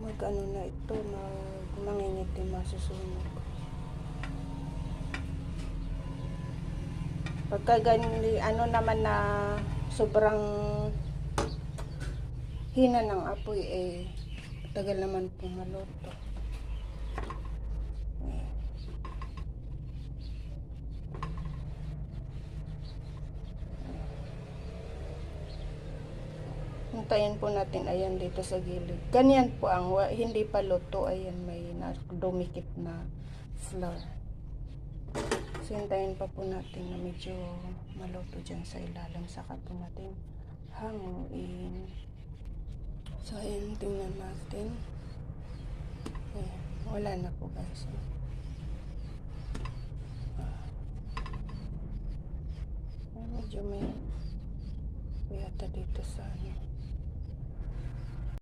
mag ano na ito, mangingitim, masusunog. Pagka ano naman na sobrang hina ng apoy, tagal naman pong maluto. Hintayin po natin, ayan, dito sa gilid. Ganyan po ang, hindi pa luto, ayan, may dumikit na flour. So, hintayin pa po natin na medyo maluto dyan sa ilalim. Saka po natin hanguin. So, ayan, tingnan natin. Ayan, wala na po guys. Medyo may yata dito sa ano.